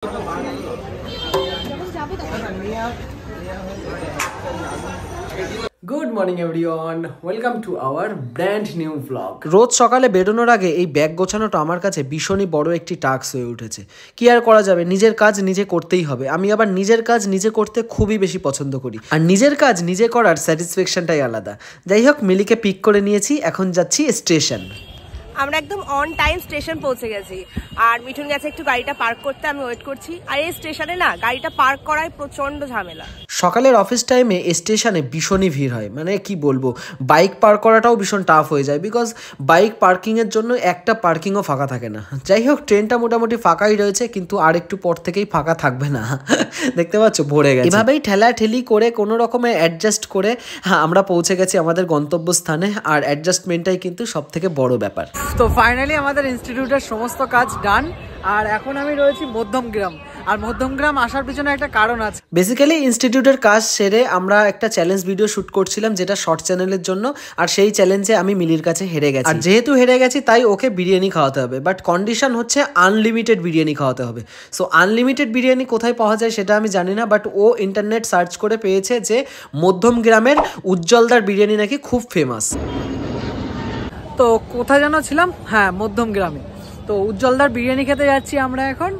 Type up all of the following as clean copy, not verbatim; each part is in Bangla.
Good morning everyone, welcome to our brand new vlog. রোজ সকালে বেরোনোর আগে এই ব্যাগ গোছানোটা আমার কাছে ভীষণই বড় একটি টাস্ক হয়ে উঠেছে। কি আর করা যাবে, নিজের কাজ নিজে করতেই হবে। আমি আবার নিজের কাজ নিজে করতে খুবই বেশি পছন্দ করি, আর নিজের কাজ নিজে করার স্যাটিসফ্যাকশনটাই আলাদা। যাই হোক, মিলিকে পিক করে নিয়েছি, এখন যাচ্ছি স্টেশন। আমরা একদম অন টাইম স্টেশন পৌঁছে গেছি, আর মিঠুন গেছে একটু গাড়িটা পার্ক করতে, আমি ওয়েট করছি। আর এই স্টেশনে না গাড়িটা পার্ক করায় প্রচন্ড ঝামেলা। সকালের অফিস টাইমে স্টেশনে ভীষণই ভিড় হয়, মানে কি বলবো, বাইক পার্ক করাটাও ভীষণ টাফ হয়ে যায়, বিকজ বাইক পার্কিংয়ের জন্য একটা পার্কিংও ফাঁকা থাকে না। যাই হোক, ট্রেনটা মোটামুটি ফাঁকাই রয়েছে, কিন্তু আর একটু পর থেকেই ফাঁকা থাকবে না। দেখতে পাচ্ছ, ভরে গেছে। এভাবেই ঠেলাঠেলি করে কোনো রকমে অ্যাডজাস্ট করে আমরা পৌঁছে গেছি আমাদের গন্তব্যস্থানে, আর অ্যাডজাস্টমেন্টটাই কিন্তু সব থেকে বড় ব্যাপার। তো ফাইনালি আমাদের ইনস্টিটিউটের সমস্ত কাজ ডান, আর এখন আমি রয়েছি মধ্যমগ্রাম। আর মধ্যমগ্রাম আসার পিছনে একটা কারণ আছে। বেসিক্যালি ইনস্টিটিউটের কাজ সেরে আমরা একটা চ্যালেঞ্জ ভিডিও শুট করছিলাম, যেটা শর্ট চ্যানেলের জন্য। আর সেই চ্যালেঞ্জে আমি মিলির কাছে হেরে গেছি, আর যেহেতু হেরে গেছি তাই ওকে বিরিয়ানি খাওয়াতে হবে, বাট কন্ডিশন হচ্ছে আনলিমিটেড বিরিয়ানি খাওয়াতে হবে। সো আনলিমিটেড বিরিয়ানি কোথায় পাওয়া যায় সেটা আমি জানি না, বাট ও ইন্টারনেট সার্চ করে পেয়েছে যে মধ্যমগ্রামের উজ্জ্বলদার বিরিয়ানি নাকি খুব ফেমাস। তো কোথায় যেন ছিলাম, হ্যাঁ মধ্যমগ্রামে। তো উজ্জ্বলদার বিরিয়ানি খেতে যাচ্ছি আমরা এখন।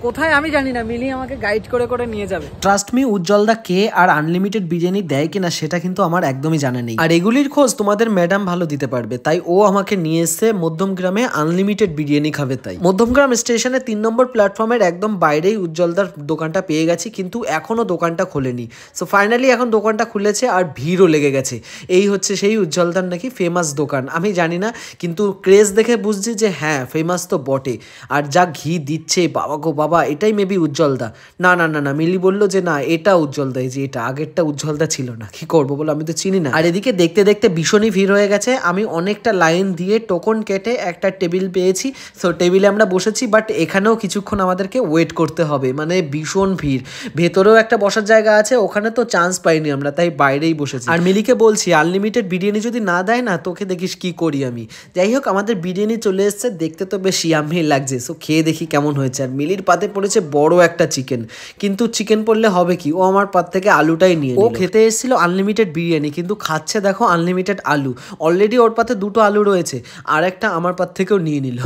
কোথায় আমি জানি না, মিলি আমাকে গাইড করে করে নিয়ে যাবে। ট্রাস্ট মি, উজ্জ্বলদা কে আর আনলিমিটেড বিরিয়ানি দেয় কিনা সেটা কিন্তু আমার একদমই জানা নেই, আর এগুলির খোঁজ তোমাদের ম্যাডাম ভালো দিতে পারবে। তাই ও আমাকে নিয়ে এসে মধ্যমগ্রামে আনলিমিটেড বিরিয়ানি খাবে। তাই মধ্যমগ্রাম স্টেশনে 3 নম্বর প্ল্যাটফর্মের একদম বাইরেই উজ্জ্বলদার দোকানটা পেয়ে গেছি, কিন্তু এখনো দোকানটা খোলেনি। সো ফাইনালি এখন দোকানটা খুলেছে, আর ভিড়ও লেগে গেছে। এই হচ্ছে সেই উজ্জ্বলদার নাকি ফেমাস দোকান। আমি জানি না, কিন্তু ক্রেজ দেখে বুঝছি যে হ্যাঁ ফেমাস তো বটে। আর যা ঘি দিচ্ছে, বাবা বাবা, এটাই মেবি উজ্জ্বলদা। না না না না, মিলি বললো যে না এটা উজ্জ্বলদা, এই যে এটা আগেরটা উজ্জ্বলদা ছিল না। কি করবো বলো, আমি তো চিনি না। আর এদিকে দেখতে দেখতে ভীষণই ভিড় হয়ে গেছে। আমি অনেকটা লাইন দিয়ে টোকন কেটে একটা টেবিল পেয়েছি। সো টেবিলে আমরা বসেছি, বাট এখানেও কিছুক্ষণ আমাদেরকে ওয়েট করতে হবে, মানে ভীষণ ভিড়। ভেতরেও একটা বসার জায়গা আছে, ওখানে তো চান্স পাইনি আমরা, তাই বাইরেই বসেছি। আর মিলিকে বলছি আনলিমিটেড বিরিয়ানি যদি না দেয় না, তোকে দেখিস কি করি আমি। যাই হোক, আমাদের বিরিয়ানি চলে এসছে, দেখতে তো বেশ ইয়াম্মি লাগছে। সো খেয়ে দেখি কেমন হয়েছে। আর মিলির পাতে পড়েছে বড় একটা চিকেন, কিন্তু চিকেন পড়লে হবে কি, ও আমার পাত থেকে আলুটাই নিয়ে ও খেতে এসেছিল আনলিমিটেড বিরিয়ানি, কিন্তু খাচ্ছে দেখো আনলিমিটেড আলু। অলরেডি ওর পাতে 2টো আলু রয়েছে, আর একটা আমার পাত থেকেও নিয়ে নিল।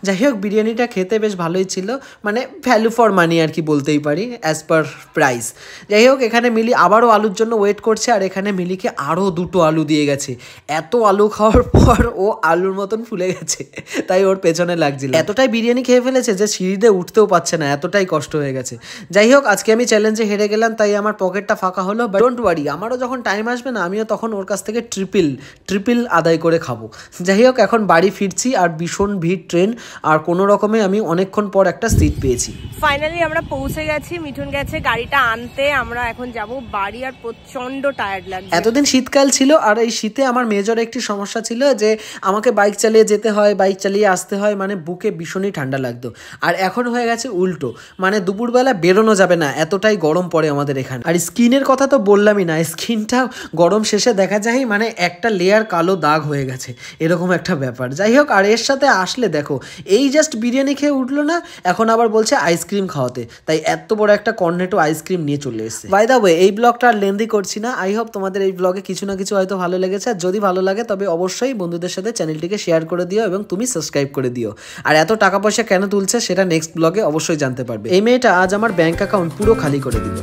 যাই হোক, বিরিয়ানিটা খেতে বেশ ভালোই ছিল, মানে ভ্যালু ফর মানি আর কি বলতেই পারি, অ্যাজ পার প্রাইস। যাই হোক, এখানে মিলি আবারও আলুর জন্য ওয়েট করছে, আর এখানে মিলিকে আরও 2টো আলু দিয়ে গেছে। এত আলু খাওয়ার পর ও আলুর মতন ফুলে গেছে, তাই ওর পেছনে লাগছিল। এতটাই বিরিয়ানি খেয়ে ফেলেছে যে সিঁড়িতে উঠতেও পারছে না, এতটাই কষ্ট হয়ে গেছে। যাই হোক, আজকে আমি চ্যালেঞ্জে হেরে গেলাম, তাই আমার পকেটটা ফাঁকা হলো। বাট ডোন্ট ওয়ারি, আমারও যখন টাইম আসবে না, আমিও তখন ওর কাছ থেকে ট্রিপল আদায় করে খাবো। যাই হোক, এখন বাড়ি ফিরছি, আর ভীষণ ভিড় ট্রেন, আর কোনো রকমে আমি অনেকক্ষণ পর একটা সিট পেয়েছি। ফাইনালি আমরা পৌঁছে গেছি, মিঠুন গেছে গাড়িটা আনতে, আমরা এখন যাব বাড়ি। আর প্রচন্ড টায়ার্ড লাগছে। এতদিন শীতকাল ছিল, আর এই শীতে আমার মেজর একটি সমস্যা ছিল যে আমাকে বাইক চালিয়ে যেতে হয়, বাইক চালিয়ে আসতে হয়, মানে বুকে ভীষণই ঠান্ডা লাগতো। আর এখন হয়ে গেছে উল্টো, মানে দুপুরবেলা বেরোনো যাবে না, এতটাই গরম পড়ে আমাদের এখানে। আর স্কিনের কথা তো বললামই না, স্কিনটা গরম শেষে দেখা যায় মানে একটা লেয়ার কালো দাগ হয়ে গেছে, এরকম একটা ব্যাপার। যাই হোক, আর এর সাথে আসলে দেখো, এই জাস্ট বিরিয়ানি খেয়ে উঠলো না, এখন আবার বলছে আইসক্রিম খাওয়াতে, তাই এত বড় একটা কর্নেটো আইসক্রিম নিয়ে চলে এসেছে। বাই দ্য ওয়ে, এই ব্লগটা আর লেন্দি করছি না। আই হোপ তোমাদের এই ব্লগে কিছু না কিছু হয়তো ভালো লেগেছে, আর যদি ভালো লাগে তবে অবশ্যই বন্ধুদের সাথে চ্যানেলটিকে শেয়ার করে দিও, এবং তুমি সাবস্ক্রাইব করে দিও। আর এত টাকা পয়সা কেন তুলছে সেটা নেক্সট ব্লগে অবশ্যই জানতে পারবে। এই মেয়েটা আজ আমার ব্যাংক অ্যাকাউন্ট পুরো খালি করে দিল।